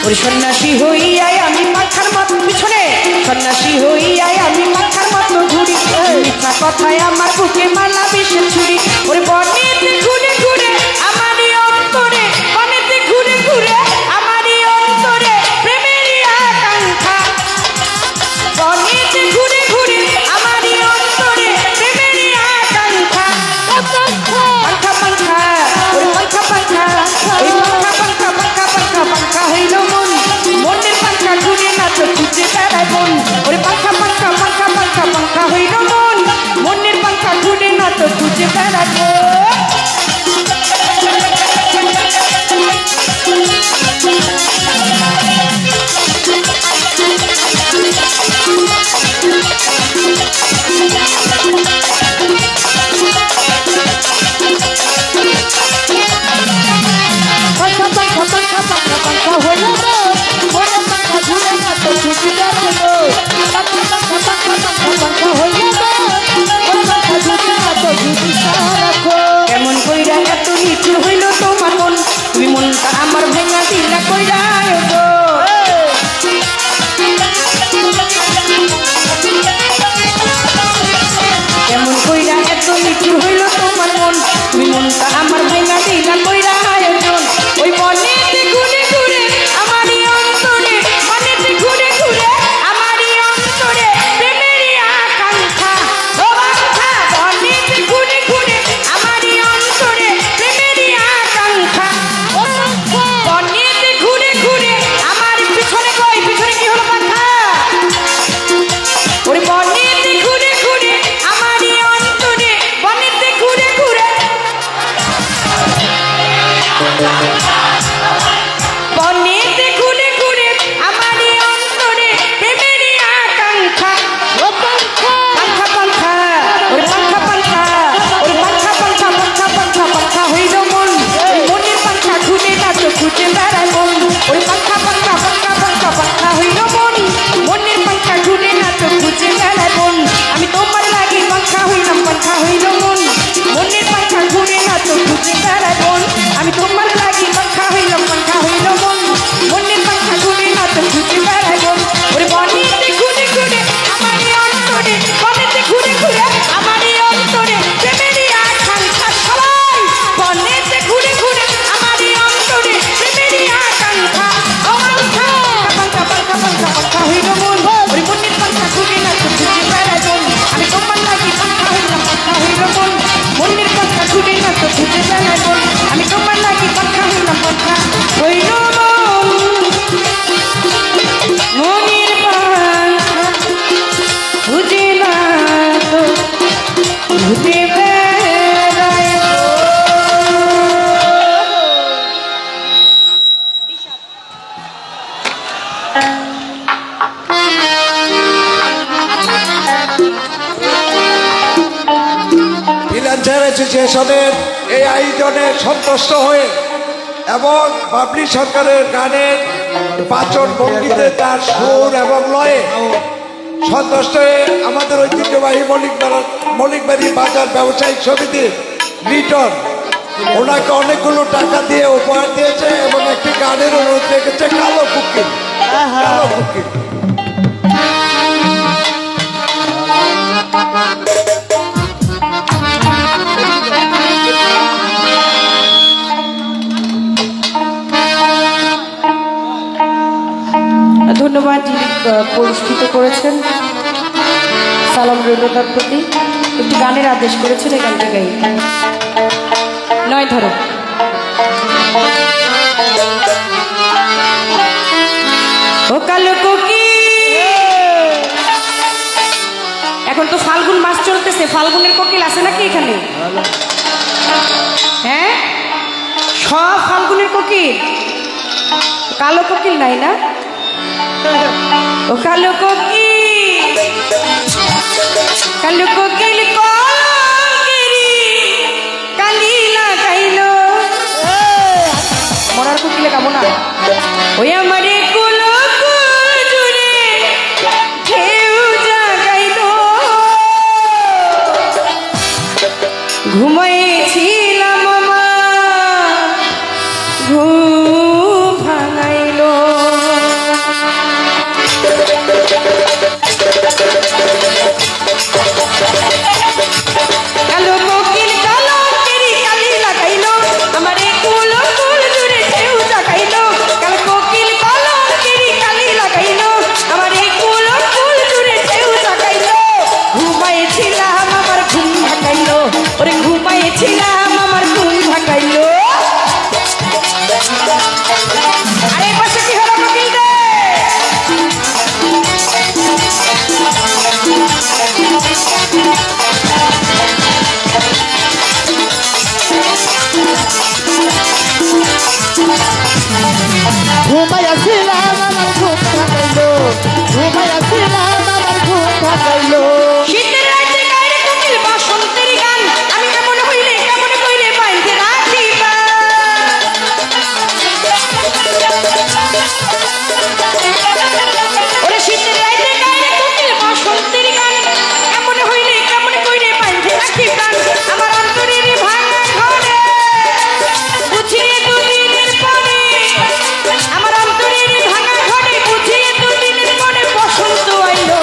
ওরে সন্ন্যাসী হইয়াই আমি পাখার মতো পিছনে সন্ন্যাসী হইয়াই আমি পাখার মতো ঘুরি মিথ্যা কথায় আমার বুকে মালা বিষের ছুরি ওরে বনেতে ঘুরে ঘুরে আমারই অন্তরে বনেতে ঘুরে ঘুরে আমারই অন্তরে প্রেমেরই আকাঙ্ক্ষা বনেতে ঘুরে ঘুরে আমারই অন্তরে প্রেমেরই আকাঙ্ক্ষা পাঙ্খা পাঙ্খা ওরে পাঙ্খা পাঙ্খা ওই পাঙ্খা পাঙ্খা পাঙ্খা পাঙ্খা পাঙ্খা হইল মন মনের পাঙ্খা ঘুরে না তো খুঁজে বেড়ায় মন ওরে পাঙ্খা পাঙ্খা পাঙ্খা পাঙ্খা পাঙ্খা হইল মন মনের পাঙ্খা ঘুরে না তো খুঁজে বেড়ায় কেমন কইরা এত নিচু হইল তোমার মন তুমি মনটা আমার ভেঙা দিলা কইরা কেমন কইরা এত নিচু হইল তোমার মন তুমি মনটা আমার ভেঙা দিলা কইরা আয়োজন ওই মনেতে ঘুরে ঘুরে আমারই অন্তরে মনেতে ঘুরে ঘুরে আমারই অন্তরে প্রেমেরই আকাঙ্ক্ষা ও আকাঙ্ক্ষা মনেতে ঘুরে ঘুরে আমারই অন্তরে প্রেমেরই আকাঙ্ক্ষা ও আকাঙ্ক্ষা মনেতে ঘুরে ঘুরে আমার পিছনে কই পিছনে কি হলো পাঙ্খা ওরে মনেতে ঘুরে ঘুরে আমারই অন্তরে মনেতে ঘুরে ঘুরে বনেতে ঘুরে ঘুরে আমারই অন্তরে প্রেমেরই আকাঙ্ক্ষা ও পাঙ্খা পাঙ্খা পাঙ্খা ওরে পাঙ্খা পাঙ্খা ওরে পাঙ্খা পাঙ্খা পাঙ্খা পাঙ্খা পাঙ্খা হইল মন ওই মনের পাঙ্খা ঘুরে না তো খুঁজে বেড়ায় মন ওই পাঙ্খা পাঙ্খা পাঙ্খা পাঙ্খা পাঙ্খা হইল মন মনের পাঙ্খা ঘুরে না তো খুঁজে বেড়ায় মন আমি তোমার লাগি পাঙ্খা হইলাম পাঙ্খা হইল মন মনের পাঙ্খা ঘুরে না তো খুঁজে বেড়ায় মন আমি তোমার লাগি পাঙ্খা হইলাম পাঙ্খা হইল মন মনের পাঙ্খা ঘুরে না তো খুঁজে বেড়ায় মন ওরে বনেতে ঘুরে ঘুরে আমারই অন্তরে বনেতে ঘুরে ঘুরে আমারই অন্তরে প্রেমেরই আকাঙ্ক্ষা সবাই বনেতে ঘুরে ঘুরে আমারই অন্তরে প্রেমেরই আকাঙ্ক্ষা আকাঙ্ক্ষা পাঙ্খা পাঙ্খা পাঙ্খা পাঙ্খা হইল মন ওরে মনের পাঙ্খা ঘুরে না তো খুঁজে বেড়ায় মন আমি তোমার লাগি পাঙ্খা হইলাম পাঙ্খা হইল মন মনের পাঙ্খা ঘুরে না তো খুঁজে বেড়ায় মন আমি তোমার লাগি পাঙ্খা হইলাম পাঙ্খা হইল মন মনের পাঙ্খা খুঁজে না তো খুঁজে বেড়ায় ফিনান্সিয়াল অ্যাসোসিয়েশনের এই আয়োজনে সন্তুষ্ট হয়ে এবং বাবলি সরকারের গানের পাচন ভঙ্গিতে তার সুর এবং লয়ে সন্তুষ্ট হয়ে আমাদের ঐতিহ্যবাহী মৌলিকবাড়ি বাজার ব্যবসায়িক সমিতির লিটন ওনাকে অনেকগুলো টাকা দিয়ে উপহার দিয়েছে এবং একটি গানের অনুরোধ রেখেছে কালো কুকি কালো কুকি ধন্যবাদ যিনি পুরস্কৃত করেছেন সালাম রইল তার প্রতি একটি গানের আদেশ করেছেন এই গানটা গাই নয় ধরো ও কালো কোকি এখন তো ফাল্গুন মাস চলতেছে ফাল্গুনের কোকিল আছে নাকি এখানে হ্যাঁ সব ফাল্গুনের কোকিল কালো কোকিল নাই না ও কালো কোকিল কালো কোকিল কালি লাগাইল মরার কোকিলে গাবো না ওই আমারে কুলো জুড়ে ঢেউ জাগাইল ঘুমাইছিলাম মা ঘুম ভাঙাইল ঘুমাইয়াছিলাম আমার ঘুম ভাঙাইলো ঘুমাইয়াছিলাম আমার ঘুম ভাঙাইলো শীতের রাতে গায়ে কোকিল বসন্তের গান আমি কেমন হইলে কেমন কইলে বাইন্ধে রাখিবা ওরে শীতের রাতে গায়ে কোকিল বসন্তের গান কেমন হইলে কেমন কইলে বাইন্ধে রাখিবা আমার অন্তরের ভাঙা ঘরে বুঝিয়ে দুদিনের পরে আমার অন্তরের ভাঙা ঘরে বুঝিয়ে দুদিনের পরে বসন্ত আইলো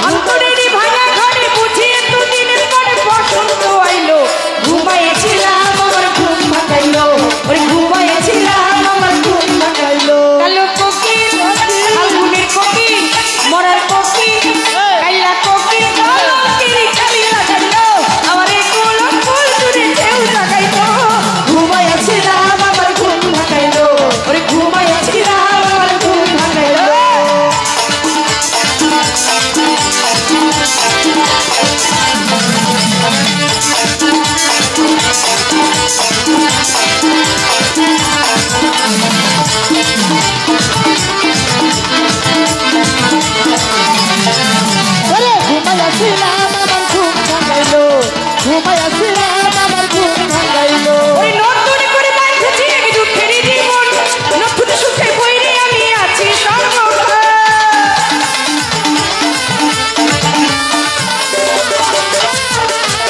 অন্তরের ভাঙা ঘরে বুঝিয়ে দুদিনের পরে বসন্ত আইলো ঘুমাইছিলাম আমার ঘুম ভাঙাইলো ওরে ঘুমাইছিলাম আমার ঘুম ভাঙাইলো কালো কোকিল ফাল্গুনের কোকিল মরার কোকিল কাইলা কোকিল কলঙ্কির কালি লাগাইলো আমার এই কুল ফুল জুড়ে ঢেউ জাগাইলো ঘুমাইছিলাম আমার ঘুম ভাঙাইলো ওরে ঘুমাইছিলাম আমার ঘুম ভাঙাইলো ওরে ঘুমাইয়াছিলাম আমার ঘুম ভাঙাইলো ঘুমাইয়াছিলাম আমার ঘুম ভাঙাইলো ওই নতুন করে বাঁধেছি এক দুঃখের জীবন নতুন সুখে বইরে আমি আছি সর্বক্ষণ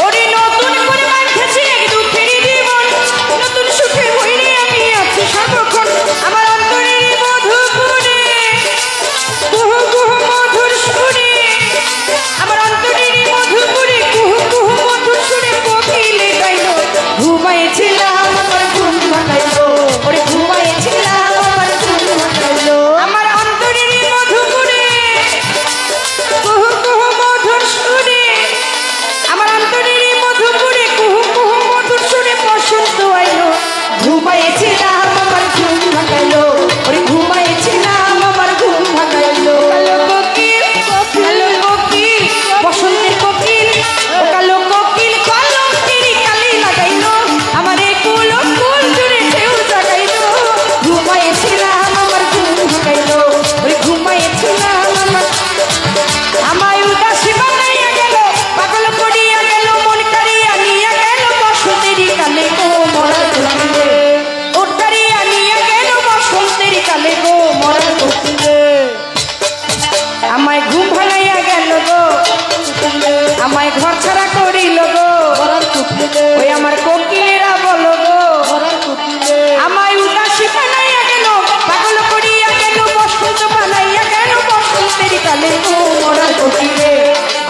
ওরে নতুন করে বাঁধেছি এক দুঃখের জীবন নতুন সুখে বইরে আমি আছি সর্বক্ষণ আমার অন্তরের মধুপুরে কুহু কুহু মধুর সুরে আমার অন্তরের মধুপুরে কুহু কুহু মধুর সুরে কোকিলে গাইলো ঘুমাইছিলাম আমার ঘুম ভাঙাইলো ওরে ঘুমাইছিলাম আমার ঘুম ভাঙাইলো আমার অন্তরের মধুপুরে কুহু কুহু মধুর সুরে আমার অন্তরের মধুপুরে কুহু কুহু মধুর সুরে বসন্ত আইলো ঘুমাইছিলাম আমার ঘুম ভাঙাইলো ওরে ঘুমাইছিলাম আমার ঘুম ভাঙাইলো কালো কোকিল কালো কোকিল বসন্তের কোকিল ও কালো কোকিল কলঙ্কির কালি লাগাইলো আমার এই কুল ফুল জুড়ে ঢেউ জাগাইলো ঘুমাইছিলাম আমার ঘুম ভাঙাইলো ওরে ঘুমাইছিলাম আমায় উদাসী বানাইয়া গেল পাগল করিয়া গেল মন কারিয়া নিয়া গেল বসন্তের কালে গো মরার কোকিলে ওর কারিয়া নিয়া গেল বসন্তের কালে গো মরার কোকিলে আমায় ঘুম ভাঙাইয়া গেল গো আমায় ঘর ছাড়া করিল গো মরার কুকিলে ওই আমার কোকিলেরা বলো গো মরার কুকিলে আমায় উদাসী বানাইয়া গেল পাগল করিয়া গেল বসন্ত বানাইয়া গেল বসন্তের কালে গো মরার কোকিলে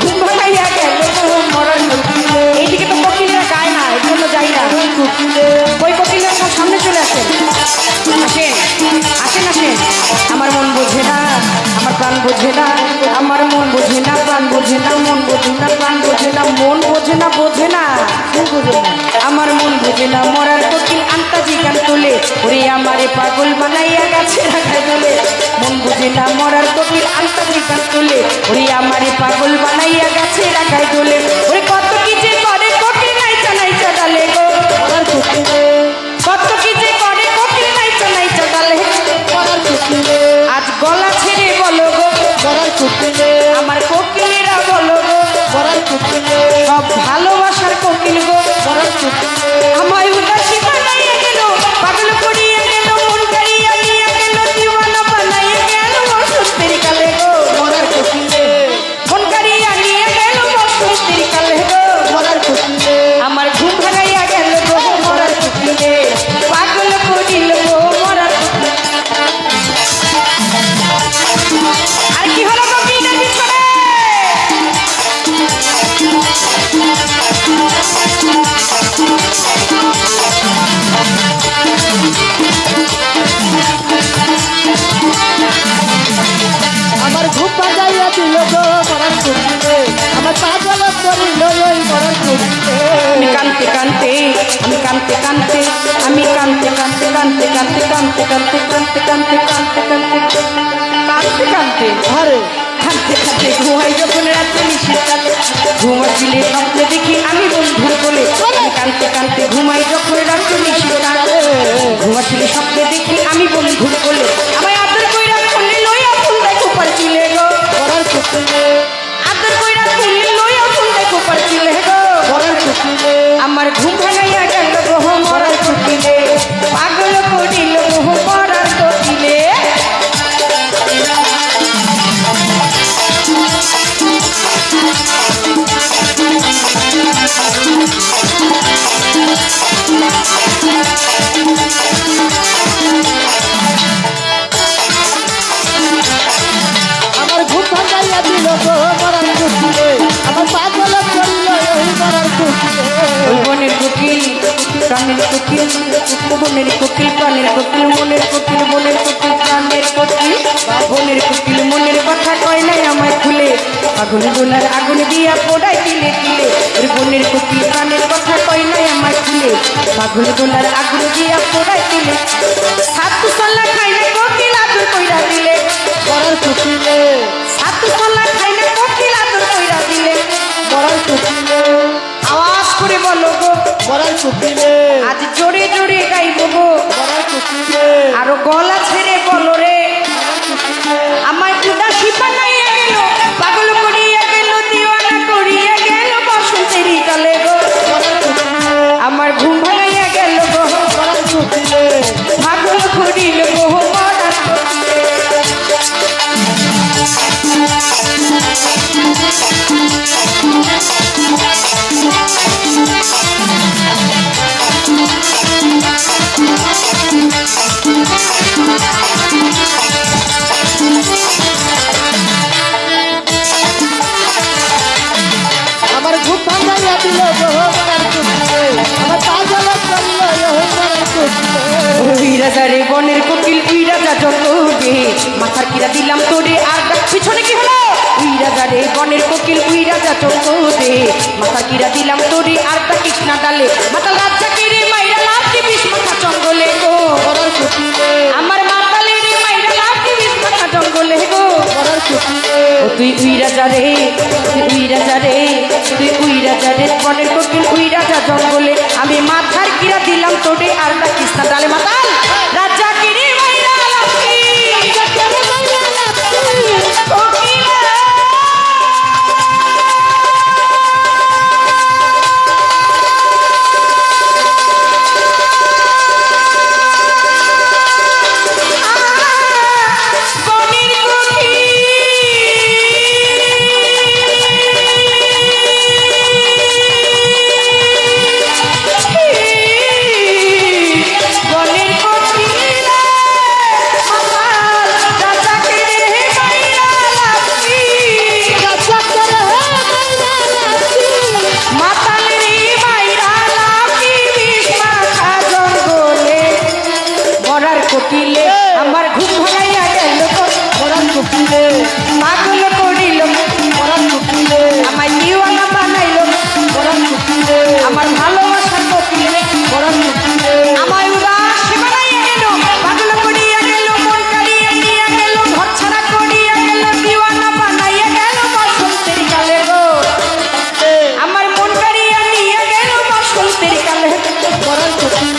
ঘুম ভাঙাইয়া গেল গো মরার কোকিলে এইদিকে তো কোকিলেরা গায় না এর জন্য যাই না কুকিলে ওই কোকিলেরা সব সামনে চলে আসেন আসেন আসেন আসেন আমার মন বোঝে না আমার প্রাণ বোঝে না আমার মন বোঝে না প্রাণ বোঝে না মন বোঝে না প্রাণ বোঝে না মন বোঝে না বোঝে না আমার মন বোঝে না মরার কোকিল আন্তাজি গান তোলে ওরে আমারে পাগল বানাইয়া গাছে রাখায় তোলে মন বোঝে না মরার কোকিল আন্তাজি গান তোলে ওরে আমারে পাগল বানাইয়া গাছে রাখায় তোলে ওরে কত কি যে করে কোকিল নাইচা নাইচা ডালে গো মরার কুকিলে কত কি যে করে কোকিল নাইচা নাইচা ডালে মরার কুকিলে আজ গলা ছেড়ে বলো গো মরার কুকিলে আমার কোকিলেরা বলো গো মরার কুকিলে সব ভালোবাসার কোকিল গো মরার কুকিলে আমায় উদাসী বানাইয়া গেল পাগল করিয়া গেল মন কারিয়া নিয়ে গেল দিওয়ানা বানাইয়া গেল বসন্তের কালে গো মরার কুকিলে মন কারিয়া নিয়ে গেল বসন্তের কালে গো মরার কুকিলে আমার ঘুম ভাঙাইয়া গেল গো মরার কোকিলে পাগল করিল গো মরার কোকিলে আর কি হলো কোকিল নাকি ছড়ে আমার ঘুম ভাঙাইয়া দিল গো মরার কুকিলে আমার পাগল করিল ওই মরার কুকিলে আমি কানতে কানতে আমি কানতে কানতে আমি কানতে কানতে কানতে কানতে কানতে কানতে কানতে কানতে কানতে কানতে কানতে কানতে আরে কানতে কানতে ঘুমাই যখন রাত্রে শীতকালে ঘুমাচ্ছিলে স্বপ্নে দেখি আমি বন্ধুর বলে আমি কানতে কানতে ঘুমাই যখন রাত্রে শীতকালে ঘুমাচ্ছিলে স্বপ্নে দেখি আমি বন্ধুর বলে আমায় আদর কইরা কোকিল বনের কোকিল প্রাণের কোকিল মনের কোকিল বনের কোকিল প্রাণের কোকিল বনের কোকিল মনের কথা কয় নাই আমায় খুলে আগুন গোলার আগুন দিয়া পোড়াই দিলে দিলে ওর বনের কোকিল প্রাণের কথা কয় নাই আমায় খুলে আগুন গোলার আগুন দিয়া পোড়াই দিলে সাতু সল্লা খাই না কোকিল আদর কইরা দিলে মরার কুকিলে সাতু সল্লা খাই না কোকিল আদর কইরা দিলে মরার কুকিলে আওয়াজ করে বলো গো মরার কুকিলে আজ জোরে জোরে গাইবো গো মরার কুকিলে আরো গলা ছেড়ে বলো রে আমায় উদাসী বানাইয়া গেল পাগল করিয়া গেল দিওয়ানা করিয়া গেল বসন্তেরই কালে গো আমার ঘুম ভাঙাইয়া গেল গো মরার কুকিলে পাগল করিল গো মরার কোকিলে। আমার ঘুম ভাঙাইয়া দিল গো মরার কুকিলে আমার পাগল করল মরার কুকিলে ওই রাজা রে বনের কোকিল উই রাজা জঙ্গলে মাথার কিরা দিলাম তোরে আর ডাক পিছনে কি হলো উই রাজা রে বনের কোকিল উই রাজা জঙ্গলে মাথার কিরা দিলাম তোরে আর ডাক কৃষ্ণা ডালে মাতাল রাজা কিরে মাইরা লাভটি বিষ মাথা জঙ্গলে গো মরার কুকিলে আমার মাতালে রে মাইরা লাভটি বিষ মাথা জঙ্গলে গো মরার কুকিলে ও তুই উই রাজা রে তুই রাজা রে তুই উই রাজা রে বনের কোকিল উই রাজা জঙ্গলে আমি মাথার কিরা দিলাম তোরে আর ডাক কৃষ্ণা ডালে মাতাল রাজা কিরে মাইরা লাভটি কোকিলা কোকিলে আমার ঘুম ভাঙাইয়া গেল মরার কুকিলে পাগল করিল মরার কুকিলে আমায় দিওয়ানা বানাইল মরার কুকিলে আমার ভালোবাসার কোকিলে মরার কুকিলে আমায় উদাসী বানাইয়া গেল পাগল করিয়া গেল মন কাড়িয়া নিয়া গেল ঘর ছাড়া করিয়া গেল দিওয়ানা বানাইয়া গেল বসন্তের কালে গো আমার মন কাড়িয়া নিয়া গেল বসন্তের কালে মরার কুকিলে